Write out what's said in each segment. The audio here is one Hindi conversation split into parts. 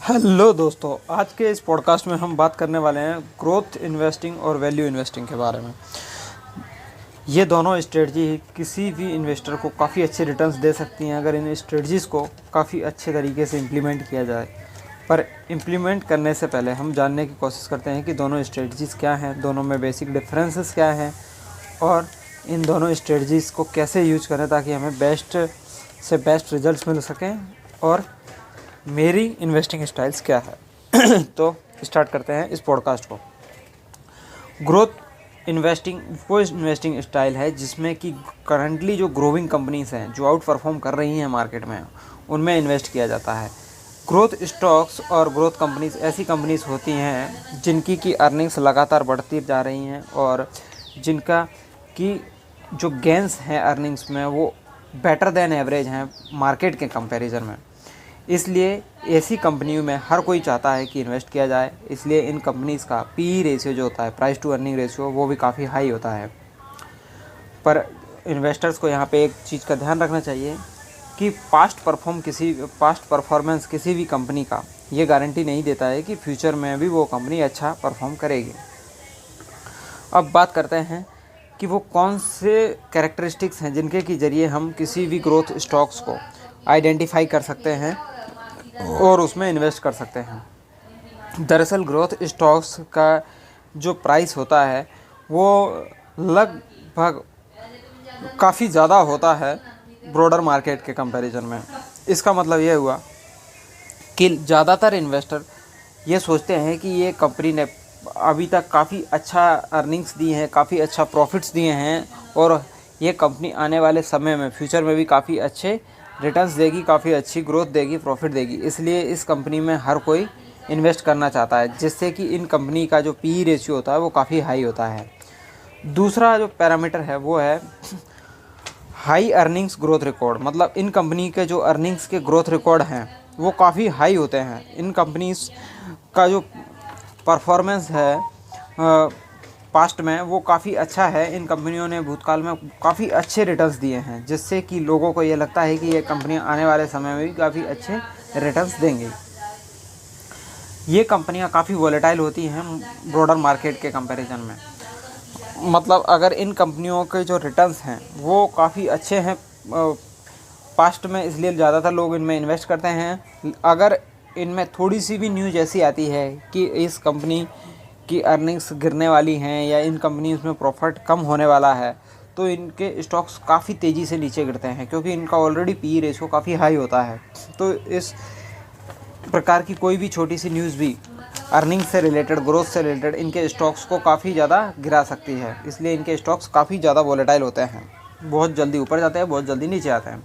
हेलो दोस्तों, आज के इस पॉडकास्ट में हम बात करने वाले हैं ग्रोथ इन्वेस्टिंग और वैल्यू इन्वेस्टिंग के बारे में। ये दोनों स्ट्रेटजी किसी भी इन्वेस्टर को काफ़ी अच्छे रिटर्न्स दे सकती हैं अगर इन स्ट्रेटजीज़ को काफ़ी अच्छे तरीके से इम्प्लीमेंट किया जाए। पर इम्प्लीमेंट करने से पहले हम जानने की कोशिश करते हैं कि दोनों स्ट्रेटजीज़ क्या हैं, दोनों में बेसिक डिफरेंसेस क्या हैं और इन दोनों स्ट्रेटजीज़ को कैसे यूज करें ताकि हमें बेस्ट से बेस्ट रिजल्ट्स मिल सकें और मेरी इन्वेस्टिंग स्टाइल्स क्या है। तो स्टार्ट करते हैं इस पॉडकास्ट को। ग्रोथ इन्वेस्टिंग वो इन्वेस्टिंग स्टाइल है जिसमें कि करंटली जो ग्रोइंग कंपनीज हैं, जो आउट परफॉर्म कर रही हैं मार्केट में, उनमें इन्वेस्ट किया जाता है। ग्रोथ स्टॉक्स और ग्रोथ कंपनीज ऐसी कंपनीज होती हैं जिनकी की अर्निंग्स लगातार बढ़ती जा रही हैं और जिनका की जो गेंस हैं अर्निंग्स में वो बेटर देन एवरेज हैं मार्केट के कंपैरिजन में। इसलिए ऐसी कंपनियों में हर कोई चाहता है कि इन्वेस्ट किया जाए। इसलिए इन कंपनीज़ का पी रेशियो जो होता है, प्राइस टू अर्निंग रेशियो, वो भी काफ़ी हाई होता है। पर इन्वेस्टर्स को यहाँ पे एक चीज़ का ध्यान रखना चाहिए कि पास्ट परफॉर्मेंस किसी भी कंपनी का ये गारंटी नहीं देता है कि फ्यूचर में भी वो कंपनी अच्छा परफॉर्म करेगी। अब बात करते हैं कि वो कौन से कैरेक्टरिस्टिक्स हैं जिनके के ज़रिए हम किसी भी ग्रोथ स्टॉक्स को आइडेंटिफाई कर सकते हैं और उसमें इन्वेस्ट कर सकते हैं। दरअसल ग्रोथ स्टॉक्स का जो प्राइस होता है वो लगभग काफ़ी ज़्यादा होता है ब्रॉडर मार्केट के कंपैरिजन में। इसका मतलब ये हुआ कि ज़्यादातर इन्वेस्टर ये सोचते हैं कि ये कंपनी ने अभी तक काफ़ी अच्छा अर्निंग्स दी हैं, काफ़ी अच्छा प्रॉफिट्स दिए हैं और ये कंपनी आने वाले समय में फ्यूचर में भी काफ़ी अच्छे रिटर्न्स देगी, काफ़ी अच्छी ग्रोथ देगी, प्रॉफिट देगी। इसलिए इस कंपनी में हर कोई इन्वेस्ट करना चाहता है, जिससे कि इन कंपनी का जो पी रेशियो होता है वो काफ़ी हाई होता है। दूसरा जो पैरामीटर है वो है हाई अर्निंग्स ग्रोथ रिकॉर्ड। मतलब इन कंपनी के जो अर्निंग्स के ग्रोथ रिकॉर्ड हैं वो काफ़ी हाई होते हैं। इन कंपनीज का जो परफॉर्मेंस है पास्ट में वो काफ़ी अच्छा है। इन कंपनियों ने भूतकाल में काफ़ी अच्छे रिटर्न्स दिए हैं, जिससे कि लोगों को ये लगता है कि ये कंपनियां आने वाले समय में भी काफ़ी अच्छे रिटर्न्स देंगी। ये कंपनियां काफ़ी वॉलेटाइल होती हैं ब्रॉडर मार्केट के कंपैरिजन में। मतलब अगर इन कंपनियों के जो रिटर्न्स हैं वो काफ़ी अच्छे हैं पास्ट में, इसलिए ज़्यादातर लोग इनमें इन्वेस्ट करते हैं। अगर इनमें थोड़ी सी भी न्यूज़ ऐसी आती है कि इस कंपनी की अर्निंग्स गिरने वाली हैं या इन कंपनीज़ में प्रॉफिट कम होने वाला है, तो इनके स्टॉक्स काफ़ी तेज़ी से नीचे गिरते हैं, क्योंकि इनका ऑलरेडी पी रेशियो काफ़ी हाई होता है। तो इस प्रकार की कोई भी छोटी सी न्यूज़ भी अर्निंग से रिलेटेड, ग्रोथ से रिलेटेड इनके स्टॉक्स को काफ़ी ज़्यादा गिरा सकती है। इसलिए इनके स्टॉक्स काफ़ी ज़्यादा वॉलेटाइल होते हैं, बहुत जल्दी ऊपर जाते हैं, बहुत जल्दी नीचे आते हैं।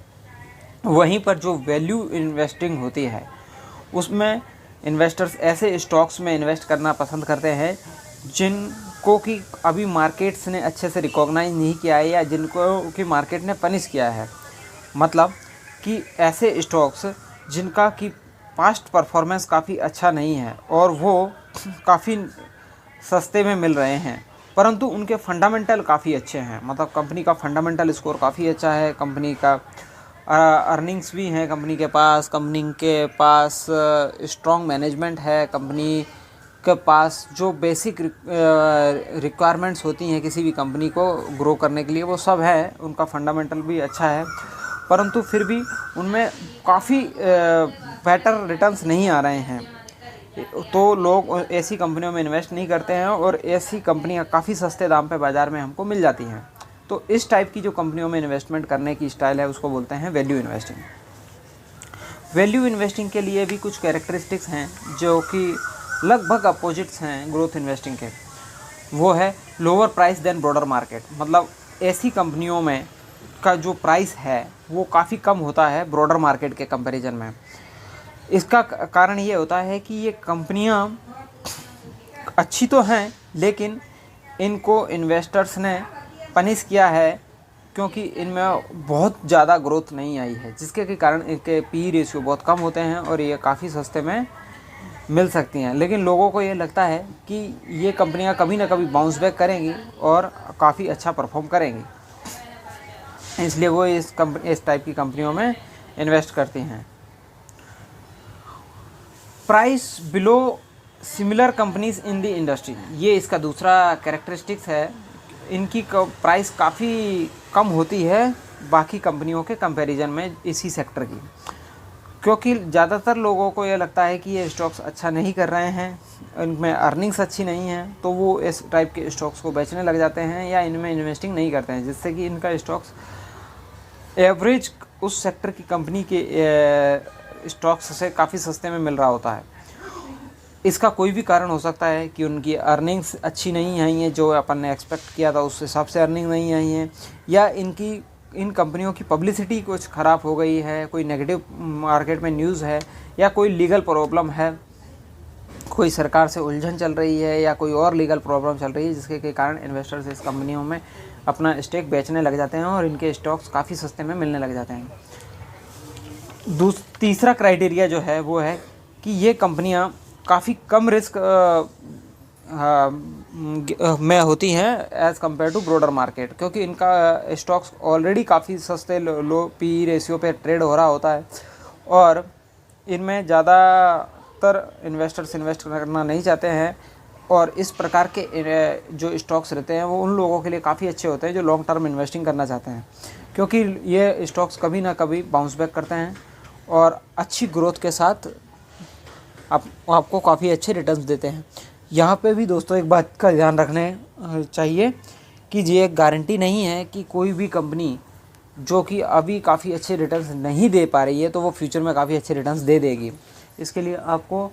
वहीं पर जो वैल्यू इन्वेस्टिंग होती है उसमें इन्वेस्टर्स ऐसे स्टॉक्स में इन्वेस्ट करना पसंद करते हैं जिनको कि अभी मार्केट्स ने अच्छे से रिकॉग्नाइज नहीं किया है या जिनको कि मार्केट ने पनिश किया है। मतलब कि ऐसे स्टॉक्स जिनका कि पास्ट परफॉर्मेंस काफ़ी अच्छा नहीं है और वो काफ़ी सस्ते में मिल रहे हैं, परंतु उनके फंडामेंटल काफ़ी अच्छे हैं। मतलब कंपनी का फंडामेंटल स्कोर काफ़ी अच्छा है, कंपनी का अर्निंग्स भी हैं, कंपनी के पास स्ट्रॉन्ग मैनेजमेंट है, कंपनी के पास जो बेसिक रिक्वायरमेंट्स होती हैं किसी भी कंपनी को ग्रो करने के लिए वो सब है, उनका फंडामेंटल भी अच्छा है, परंतु फिर भी उनमें काफ़ी बेटर रिटर्न्स नहीं आ रहे हैं। तो लोग ऐसी कंपनियों में इन्वेस्ट नहीं करते हैं और ऐसी कंपनियां काफ़ी सस्ते दाम पे बाज़ार में हमको मिल जाती हैं। तो इस टाइप की जो कंपनियों में इन्वेस्टमेंट करने की स्टाइल है उसको बोलते हैं वैल्यू इन्वेस्टिंग। वैल्यू इन्वेस्टिंग के लिए भी कुछ कैरेक्टरिस्टिक्स हैं जो कि लगभग अपोजिट्स हैं ग्रोथ इन्वेस्टिंग के। वो है lower price than broader market. मतलब ऐसी कंपनियों में का जो प्राइस है वो काफ़ी कम होता है ब्रॉडर मार्केट के कंपैरिजन में। इसका कारण ये होता है कि ये कंपनियां अच्छी तो हैं, लेकिन इनको इन्वेस्टर्स ने पनिश किया है क्योंकि इनमें बहुत ज़्यादा ग्रोथ नहीं आई है, जिसके के कारण इनके पी रेशियो बहुत कम होते हैं और ये काफ़ी सस्ते में मिल सकती हैं। लेकिन लोगों को ये लगता है कि ये कंपनियां कभी ना कभी बाउंस बैक करेंगी और काफ़ी अच्छा परफॉर्म करेंगी, इसलिए वो इस टाइप की कंपनियों में इन्वेस्ट करती हैं। Price below similar companies in the industry, ये इसका दूसरा कैरेक्टरिस्टिक्स है। इनकी प्राइस काफ़ी कम होती है बाकी कंपनियों के कंपैरिजन में इसी सेक्टर की, क्योंकि ज़्यादातर लोगों को ये लगता है कि ये स्टॉक्स अच्छा नहीं कर रहे हैं, इनमें अर्निंग्स अच्छी नहीं है, तो वो इस टाइप के स्टॉक्स को बेचने लग जाते हैं या इनमें इन्वेस्टिंग नहीं करते हैं, जिससे कि इनका स्टॉक्स एवरेज उस सेक्टर की कंपनी के स्टॉक्स से काफ़ी सस्ते में मिल रहा होता है। इसका कोई भी कारण हो सकता है कि उनकी अर्निंग्स अच्छी नहीं आई हैं, जो अपन ने एक्सपेक्ट किया था उस हिसाब से अर्निंग नहीं आई हैं, या इन कंपनियों की पब्लिसिटी कुछ ख़राब हो गई है, कोई नेगेटिव मार्केट में न्यूज़ है, या कोई लीगल प्रॉब्लम है, कोई सरकार से उलझन चल रही है, या कोई और लीगल प्रॉब्लम चल रही है, जिसके के कारण इन्वेस्टर्स इस कंपनियों में अपना स्टेक बेचने लग जाते हैं और इनके स्टॉक्स काफ़ी सस्ते में मिलने लग जाते हैं। तीसरा क्राइटेरिया जो है वो है कि ये कंपनियां काफ़ी कम रिस्क में होती हैं as compare to broader market, क्योंकि इनका स्टॉक्स ऑलरेडी काफ़ी सस्ते लो पी रेशियो पे ट्रेड हो रहा होता है और इनमें ज़्यादातर इन्वेस्टर्स इन्वेस्ट करना नहीं चाहते हैं, और इस प्रकार के जो स्टॉक्स रहते हैं वो उन लोगों के लिए काफ़ी अच्छे होते हैं जो लॉन्ग टर्म इन्वेस्टिंग करना चाहते हैं, क्योंकि ये स्टॉक्स कभी ना कभी बाउंस बैक करते हैं और अच्छी ग्रोथ के साथ आपको काफ़ी अच्छे रिटर्न्स देते हैं। यहाँ पे भी दोस्तों एक बात का ध्यान रखने चाहिए कि ये एक गारंटी नहीं है कि कोई भी कंपनी जो कि अभी काफ़ी अच्छे रिटर्न्स नहीं दे पा रही है तो वो फ्यूचर में काफ़ी अच्छे रिटर्न्स दे देगी। इसके लिए आपको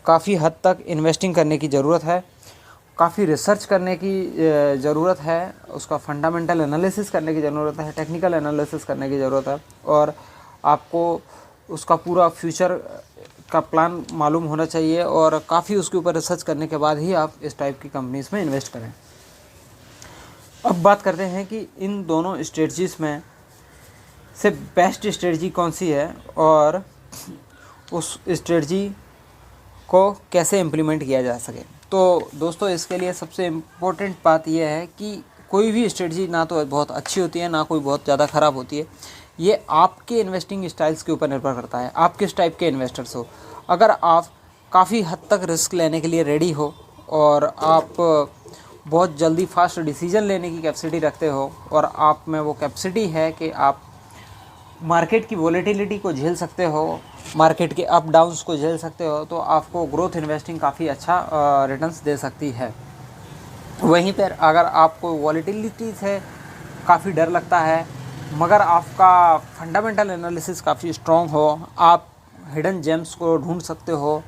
काफ़ी हद तक इन्वेस्टिंग करने की ज़रूरत है, काफ़ी रिसर्च करने की ज़रूरत है, उसका फंडामेंटल एनालिसिस करने की ज़रूरत है, टेक्निकल एनालिसिस करने की ज़रूरत है, और आपको उसका पूरा फ्यूचर का प्लान मालूम होना चाहिए और काफ़ी उसके ऊपर रिसर्च करने के बाद ही आप इस टाइप की कंपनीज़ में इन्वेस्ट करें। अब बात करते हैं कि इन दोनों स्ट्रेटजीज़ में से बेस्ट स्ट्रेटजी कौन सी है और उस स्ट्रेटजी को कैसे इम्प्लीमेंट किया जा सके। तो दोस्तों इसके लिए सबसे इम्पोर्टेंट बात यह है कि कोई भी स्ट्रेटजी ना तो बहुत अच्छी होती है ना कोई बहुत ज़्यादा ख़राब होती है, ये आपके इन्वेस्टिंग स्टाइल्स के ऊपर निर्भर करता है, आप किस टाइप के इन्वेस्टर्स हो। अगर आप काफ़ी हद तक रिस्क लेने के लिए रेडी हो और आप बहुत जल्दी फास्ट डिसीजन लेने की कैपेसिटी रखते हो और आप में वो कैपेसिटी है कि आप मार्केट की वॉलेटिलिटी को झेल सकते हो, मार्केट के अप डाउन्स को झेल सकते हो, तो आपको ग्रोथ इन्वेस्टिंग काफ़ी अच्छा रिटर्न्स दे सकती है। वहीं पर अगर आपको वॉलेटिलिटी से काफ़ी डर लगता है मगर आपका फंडामेंटल एनालिसिस काफ़ी स्ट्रॉन्ग हो, आप हिडन जेम्स को ढूंढ सकते हो,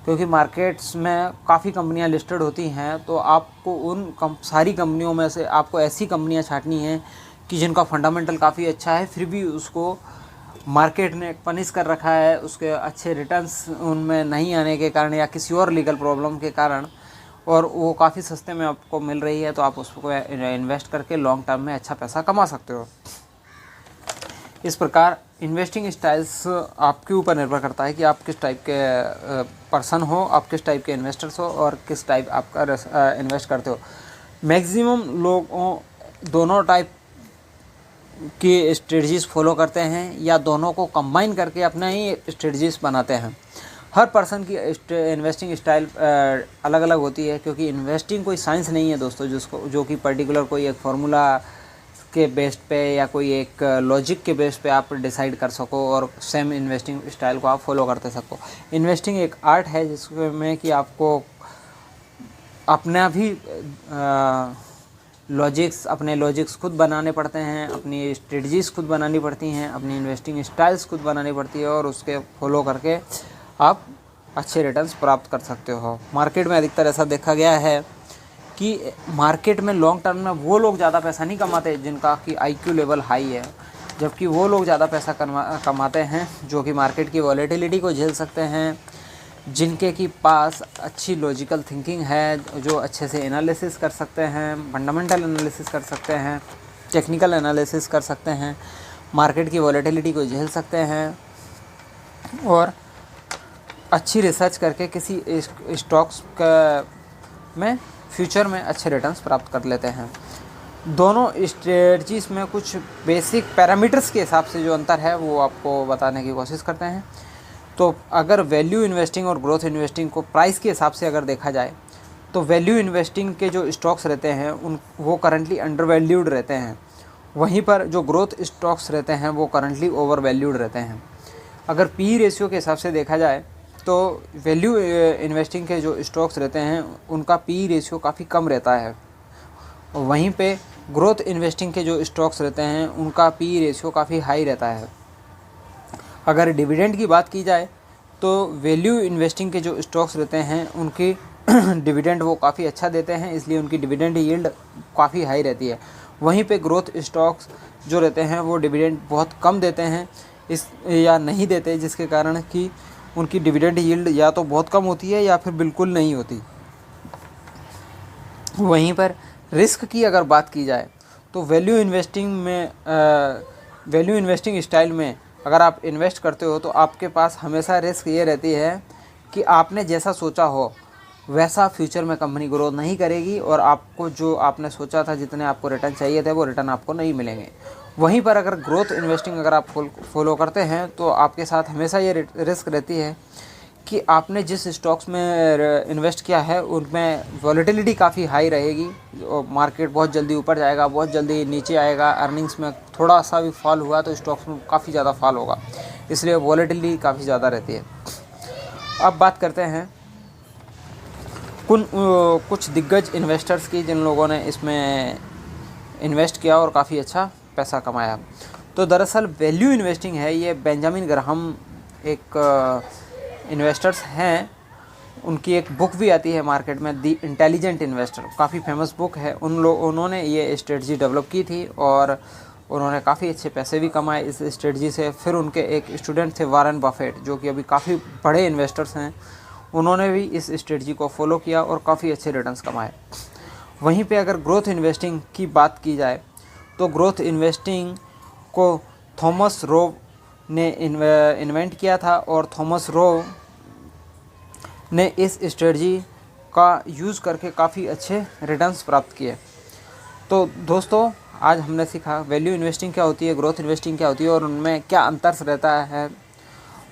क्योंकि मार्केट्स में काफ़ी कंपनियां लिस्टेड होती हैं, तो आपको उन सारी कंपनियों में से आपको ऐसी कंपनियां छांटनी हैं कि जिनका फंडामेंटल काफ़ी अच्छा है, फिर भी उसको मार्केट ने पनिश कर रखा है उसके अच्छे रिटर्न्स उनमें नहीं आने के कारण या किसी और लीगल प्रॉब्लम के कारण, और वो काफ़ी सस्ते में आपको मिल रही है, तो आप उसको इन्वेस्ट करके लॉन्ग टर्म में अच्छा पैसा कमा सकते हो। इस प्रकार इन्वेस्टिंग स्टाइल्स आपके ऊपर निर्भर करता है कि आप किस टाइप के पर्सन हो, आप किस टाइप के इन्वेस्टर्स हो और किस टाइप आपका इन्वेस्ट करते हो। मैक्सिमम लोग दोनों टाइप की स्ट्रेटजीज़ फॉलो करते हैं या दोनों को कंबाइन करके अपना ही स्ट्रेटजीज़ बनाते हैं। हर पर्सन की इन्वेस्टिंग स्टाइल अलग अलग होती है, क्योंकि इन्वेस्टिंग कोई साइंस नहीं है दोस्तों जो कि पर्टिकुलर कोई एक फार्मूला के बेस पे या कोई एक लॉजिक के बेस पे आप डिसाइड कर सको और सेम इन्वेस्टिंग स्टाइल को आप फॉलो करते सको। इन्वेस्टिंग एक आर्ट है जिसमें कि आपको अपना भी अपने लॉजिक्स खुद बनाने पड़ते हैं, अपनी स्ट्रेटजीज़ खुद बनानी पड़ती हैं, अपनी इन्वेस्टिंग स्टाइल्स खुद बनानी पड़ती है और उसके फॉलो करके आप अच्छे रिटर्न्स प्राप्त कर सकते हो। मार्केट में अधिकतर ऐसा देखा गया है कि मार्केट में लॉन्ग टर्म में वो लोग ज़्यादा पैसा नहीं कमाते जिनका कि IQ लेवल हाई है, जबकि वो लोग ज़्यादा पैसा कमाते हैं जो कि मार्केट की वॉलेटिलिटी को झेल सकते हैं, जिनके की पास अच्छी लॉजिकल थिंकिंग है, जो अच्छे से एनालिसिस कर सकते हैं, फंडामेंटल एनालिसिस कर सकते हैं, टेक्निकल एनालिसिस कर सकते हैं, मार्केट की वॉलेटिलिटी को झेल सकते हैं और अच्छी रिसर्च करके किसी स्टॉक्स में फ्यूचर में अच्छे रिटर्न्स प्राप्त कर लेते हैं। दोनों स्ट्रेटजीज़ में कुछ बेसिक पैरामीटर्स के हिसाब से जो अंतर है वो आपको बताने की कोशिश करते हैं। तो अगर वैल्यू इन्वेस्टिंग और ग्रोथ इन्वेस्टिंग को प्राइस के हिसाब से अगर देखा जाए तो वैल्यू इन्वेस्टिंग के जो स्टॉक्स रहते हैं वो करंटली अंडर वैल्यूड रहते हैं, वहीं पर जो ग्रोथ स्टॉक्स रहते हैं वो करंटली ओवर वैल्यूड रहते हैं। अगर पी रेशियो के हिसाब से देखा जाए तो वैल्यू इन्वेस्टिंग के जो स्टॉक्स रहते हैं उनका पी रेशियो काफ़ी कम रहता है, वहीं पे ग्रोथ इन्वेस्टिंग के जो स्टॉक्स रहते हैं उनका पी रेशियो काफ़ी हाई रहता है। अगर डिविडेंड की बात की जाए तो वैल्यू इन्वेस्टिंग के जो स्टॉक्स रहते हैं उनकी डिविडेंड वो काफ़ी अच्छा देते हैं, इसलिए उनकी डिविडेंड यील्ड काफ़ी हाई रहती है। वहीं पे ग्रोथ स्टॉक्स जो रहते हैं वो डिविडेंड बहुत कम देते हैं या नहीं देते, जिसके कारण कि उनकी डिविडेंड यील्ड या तो बहुत कम होती है या फिर बिल्कुल नहीं होती। वहीं पर रिस्क की अगर बात की जाए तो वैल्यू इन्वेस्टिंग स्टाइल में अगर आप इन्वेस्ट करते हो तो आपके पास हमेशा रिस्क ये रहती है कि आपने जैसा सोचा हो वैसा फ्यूचर में कंपनी ग्रोथ नहीं करेगी और आपको जो आपने सोचा था जितने आपको रिटर्न चाहिए थे वो रिटर्न आपको नहीं मिलेंगे। वहीं पर अगर ग्रोथ इन्वेस्टिंग अगर आप फॉलो करते हैं तो आपके साथ हमेशा ये रिस्क रहती है कि आपने जिस स्टॉक्स में इन्वेस्ट किया है उनमें वॉलेटिलिटी काफ़ी हाई रहेगी, मार्केट बहुत जल्दी ऊपर जाएगा, बहुत जल्दी नीचे आएगा, अर्निंग्स में थोड़ा सा भी फॉल हुआ तो स्टॉक्स में काफ़ी ज़्यादा फॉल होगा, इसलिए वॉलेटिलिटी काफ़ी ज़्यादा रहती है। अब बात करते हैं कुछ दिग्गज इन्वेस्टर्स की जिन लोगों ने इसमें इन्वेस्ट किया और काफ़ी अच्छा पैसा कमाया। तो दरअसल वैल्यू इन्वेस्टिंग है ये बेंजामिन ग्राहम एक इन्वेस्टर्स हैं, उनकी एक बुक भी आती है मार्केट में, दी इंटेलिजेंट इन्वेस्टर, काफ़ी फेमस बुक है। उन्होंने ये स्ट्रेटजी डेवलप की थी और उन्होंने काफ़ी अच्छे पैसे भी कमाए इस स्ट्रेटजी से। फिर उनके एक स्टूडेंट थे वॉरेन बफेट, जो कि अभी काफ़ी बड़े इन्वेस्टर्स हैं, उन्होंने भी इस स्ट्रेटजी को फॉलो किया और काफ़ी अच्छे रिटर्न्स कमाए। वहीं पे अगर ग्रोथ इन्वेस्टिंग की बात की जाए तो ग्रोथ इन्वेस्टिंग को थॉमस रोव ने इन्वेंट किया था और थॉमस रोव ने इस स्ट्रेटजी का यूज़ करके काफ़ी अच्छे रिटर्न्स प्राप्त किए। तो दोस्तों आज हमने सीखा वैल्यू इन्वेस्टिंग क्या होती है, ग्रोथ इन्वेस्टिंग क्या होती है और उनमें क्या अंतर रहता है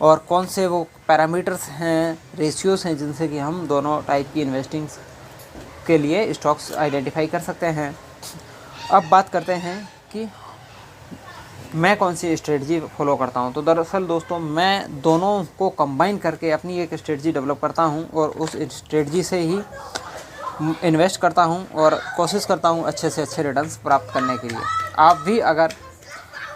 और कौन से वो पैरामीटर्स हैं, रेशियोज़ हैं जिनसे कि हम दोनों टाइप की इन्वेस्टिंग्स के लिए स्टॉक्स आइडेंटिफाई कर सकते हैं। अब बात करते हैं कि मैं कौन सी स्ट्रेटजी फॉलो करता हूं। तो दरअसल दोस्तों मैं दोनों को कंबाइन करके अपनी एक स्ट्रेटजी डेवलप करता हूं और उस स्ट्रेटजी से ही इन्वेस्ट करता हूं और कोशिश करता हूं अच्छे से अच्छे रिटर्न्स प्राप्त करने के लिए। आप भी अगर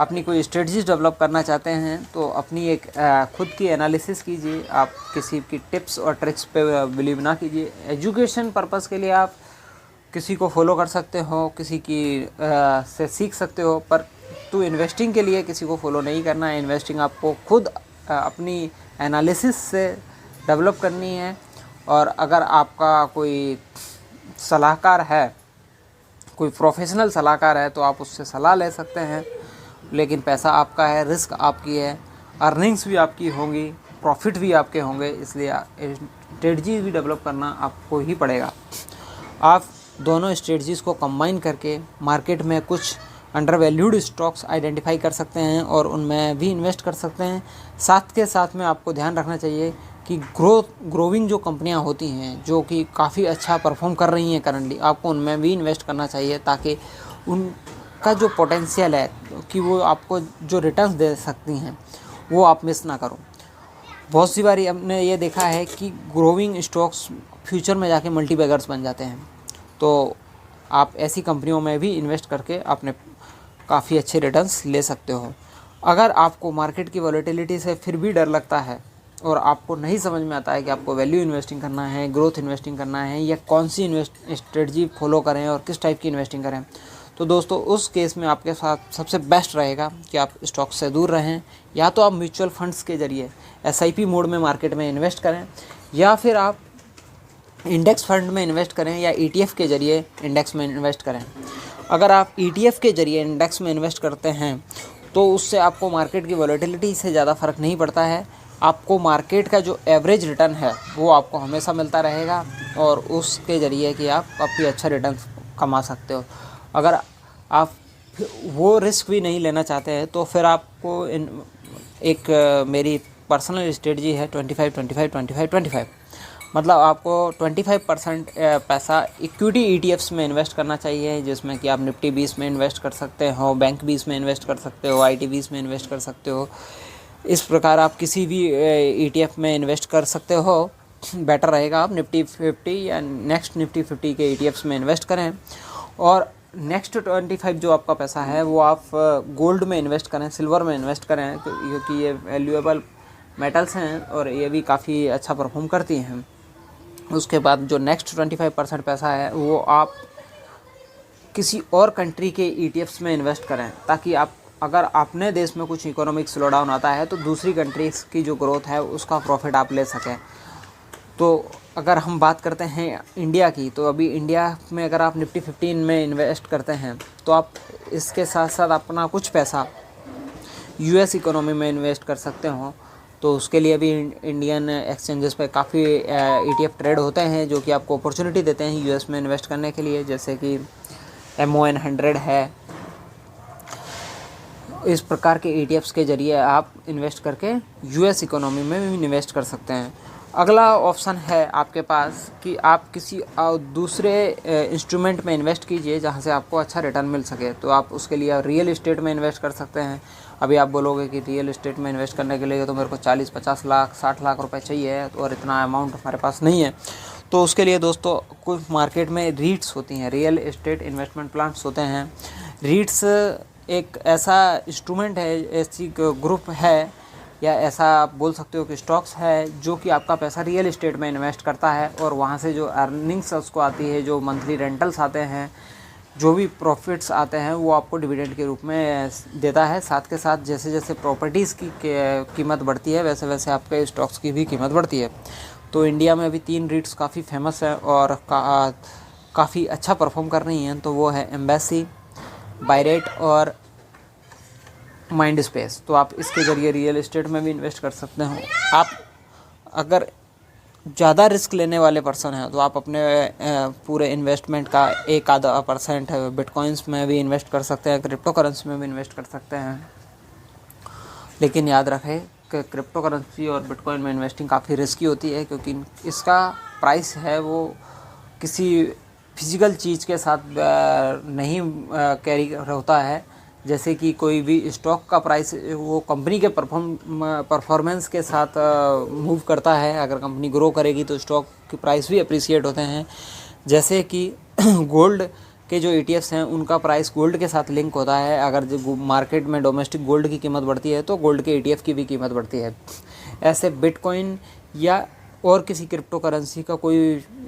अपनी कोई स्ट्रेटजी डेवलप करना चाहते हैं तो अपनी एक खुद की एनालिसिस कीजिए, आप किसी की टिप्स और ट्रिक्स पे बिलीव ना कीजिए। एजुकेशन पर्पस के लिए आप किसी को फॉलो कर सकते हो, किसी की से सीख सकते हो, पर तो इन्वेस्टिंग के लिए किसी को फॉलो नहीं करना है। इन्वेस्टिंग आपको खुद अपनी एनालिसिस से डेवलप करनी है और अगर आपका कोई सलाहकार है, कोई प्रोफेशनल सलाहकार है तो आप उससे सलाह ले सकते हैं, लेकिन पैसा आपका है, रिस्क आपकी है, अर्निंग्स भी आपकी होंगी, प्रॉफिट भी आपके होंगे, इसलिए स्ट्रेटजी भी डेवलप करना आपको ही पड़ेगा। आप दोनों स्ट्रेटजीज़ को कंबाइन करके मार्केट में कुछ अंडर वैल्यूड स्टॉक्स आइडेंटिफाई कर सकते हैं और उनमें भी इन्वेस्ट कर सकते हैं। साथ के साथ में आपको ध्यान रखना चाहिए कि ग्रोविंग जो कंपनियां होती हैं जो कि काफ़ी अच्छा परफॉर्म कर रही हैं करंटली, आपको उनमें भी इन्वेस्ट करना चाहिए ताकि उनका जो पोटेंशियल है कि वो आपको जो रिटर्न्स दे सकती हैं वो आप मिस ना करो। बहुत सी बारी हमने ये देखा है कि ग्रोविंग स्टॉक्स फ्यूचर में जाके मल्टीबैगर्स बन जाते हैं, तो आप ऐसी कंपनियों में भी इन्वेस्ट करके अपने काफ़ी अच्छे रिटर्न्स ले सकते हो। अगर आपको मार्केट की वॉलेटिलिटी से फिर भी डर लगता है और आपको नहीं समझ में आता है कि आपको वैल्यू इन्वेस्टिंग करना है, ग्रोथ इन्वेस्टिंग करना है या कौन सी स्ट्रेटजी फॉलो करें और किस टाइप की इन्वेस्टिंग करें, तो दोस्तों उस केस में आपके साथ सबसे बेस्ट रहेगा कि आप स्टॉक से दूर रहें। या तो आप म्यूचुअल फंड्स के ज़रिए SIP मोड में मार्केट में इन्वेस्ट करें या फिर आप इंडेक्स फंड में इन्वेस्ट करें या ETF के ज़रिए इंडेक्स में इन्वेस्ट करें। अगर आप ETF के ज़रिए इंडेक्स में इन्वेस्ट करते हैं तो उससे आपको मार्केट की वॉलेटिलिटी से ज़्यादा फ़र्क नहीं पड़ता है, आपको मार्केट का जो एवरेज रिटर्न है वो आपको हमेशा मिलता रहेगा और उसके ज़रिए कि आप काफ़ी अच्छा रिटर्न कमा सकते हो। अगर आप वो रिस्क भी नहीं लेना चाहते हैं तो फिर आपको मेरी पर्सनल स्ट्रेटजी है 25 25 25 25। मतलब आपको 25% पैसा इक्विटी ETFs में इन्वेस्ट करना चाहिए, जिसमें कि आप निफ्टी 20 में इन्वेस्ट कर सकते हो, बैंक 20 में इन्वेस्ट कर सकते हो, IT 20 में इन्वेस्ट कर सकते हो। इस प्रकार आप किसी भी ETF में इन्वेस्ट कर सकते हो। बेटर रहेगा आप निफ्टी 50 या नेक्स्ट निफ्टी 50 के ETFs में इन्वेस्ट करें, और नेक्स्ट 25 जो आपका पैसा है वो आप गोल्ड में इन्वेस्ट करें, सिल्वर में इन्वेस्ट करें, क्योंकि ये वैल्यूएबल मेटल्स हैं और ये भी काफ़ी अच्छा परफॉर्म करती हैं। उसके बाद जो नेक्स्ट 25% पैसा है वो आप किसी और कंट्री के ETFs में इन्वेस्ट करें, ताकि आप अगर अपने देश में कुछ इकोनॉमिक स्लो डाउन आता है तो दूसरी कंट्रीज़ की जो ग्रोथ है उसका प्रॉफिट आप ले सकें। तो अगर हम बात करते हैं इंडिया की, तो अभी इंडिया में अगर आप निफ्टी 15 में इन्वेस्ट करते हैं तो आप इसके साथ साथ अपना कुछ पैसा US इकोनॉमी में इन्वेस्ट कर सकते हो। तो उसके लिए भी इंडियन एक्सचेंजेस पे काफ़ी ETF ट्रेड होते हैं जो कि आपको अपॉर्चुनिटी देते हैं US में इन्वेस्ट करने के लिए, जैसे कि MON 100 है। इस प्रकार के ETFs के ज़रिए आप इन्वेस्ट करके US इकोनॉमी में भी इन्वेस्ट कर सकते हैं। अगला ऑप्शन है आपके पास कि आप किसी दूसरे इंस्ट्रूमेंट में इन्वेस्ट कीजिए जहाँ से आपको अच्छा रिटर्न मिल सके। तो आप उसके लिए रियल इस्टेट में इन्वेस्ट कर सकते हैं। अभी आप बोलोगे कि रियल इस्टेट में इन्वेस्ट करने के लिए तो मेरे को 40-50 लाख 60 लाख रुपए चाहिए, तो और इतना अमाउंट हमारे पास नहीं है। तो उसके लिए दोस्तों कुछ मार्केट में रीट्स होती हैं, रियल इस्टेट इन्वेस्टमेंट प्लान्स होते हैं। रीट्स एक ऐसा इंस्ट्रूमेंट है, ऐसी ग्रुप है, या ऐसा आप बोल सकते हो कि स्टॉक्स है, जो कि आपका पैसा रियल इस्टेट में इन्वेस्ट करता है और वहाँ से जो अर्निंग्स उसको आती है, जो मंथली रेंटल्स आते हैं, जो भी प्रॉफिट्स आते हैं, वो आपको डिविडेंड के रूप में देता है। साथ के साथ जैसे जैसे प्रॉपर्टीज़ की कीमत बढ़ती है वैसे वैसे आपके स्टॉक्स की भी कीमत बढ़ती है। तो इंडिया में अभी 3 रीट्स काफ़ी फेमस है और काफ़ी अच्छा परफॉर्म कर रही हैं। तो वो है एम्बेसी, बायरेट और माइंड स्पेस। तो आप इसके ज़रिए रियल इस्टेट में भी इन्वेस्ट कर सकते हो। आप अगर ज़्यादा रिस्क लेने वाले पर्सन हैं तो आप अपने पूरे इन्वेस्टमेंट का 1-आधा% बिटकॉइंस में भी इन्वेस्ट कर सकते हैं, क्रिप्टो करेंसी में भी इन्वेस्ट कर सकते हैं। लेकिन याद रखें कि क्रिप्टो करेंसी और बिटकॉइन में इन्वेस्टिंग काफ़ी रिस्की होती है, क्योंकि इसका प्राइस है वो किसी फिजिकल चीज़ के साथ नहीं कैरी होता है। जैसे कि कोई भी स्टॉक का प्राइस वो कंपनी के परफॉर्मेंस के साथ मूव करता है। अगर कंपनी ग्रो करेगी तो स्टॉक की प्राइस भी अप्रिशिएट होते हैं। जैसे कि गोल्ड के जो ETFs हैं उनका प्राइस गोल्ड के साथ लिंक होता है। अगर जो मार्केट में डोमेस्टिक गोल्ड की कीमत बढ़ती है तो गोल्ड के ETF की भी कीमत बढ़ती है। ऐसे बिटकॉइन या और किसी क्रिप्टो करेंसी का कोई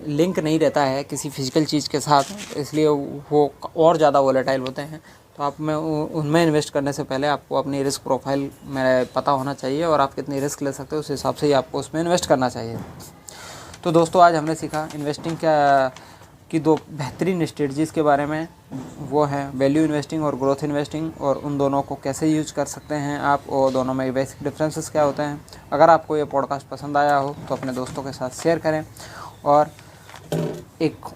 लिंक नहीं रहता है किसी फिजिकल चीज़ के साथ, इसलिए वो और ज़्यादा वोलेटाइल होते हैं। तो आप में उनमें इन्वेस्ट करने से पहले आपको अपनी रिस्क प्रोफाइल में पता होना चाहिए और आप कितनी रिस्क ले सकते हो, उस हिसाब से ही आपको उसमें इन्वेस्ट करना चाहिए। तो दोस्तों आज हमने सीखा इन्वेस्टिंग की 2 बेहतरीन स्ट्रेटजीज़ के बारे में। वो है वैल्यू इन्वेस्टिंग और ग्रोथ इन्वेस्टिंग, और उन दोनों को कैसे यूज कर सकते हैं आप, और दोनों में बेसिक डिफरेंसेस क्या होते हैं। अगर आपको ये पॉडकास्ट पसंद आया हो तो अपने दोस्तों के साथ शेयर करें और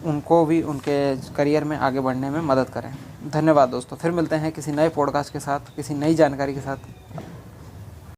उनको भी उनके करियर में आगे बढ़ने में मदद करें। धन्यवाद दोस्तों, फिर मिलते हैं किसी नए पॉडकास्ट के साथ, किसी नई जानकारी के साथ।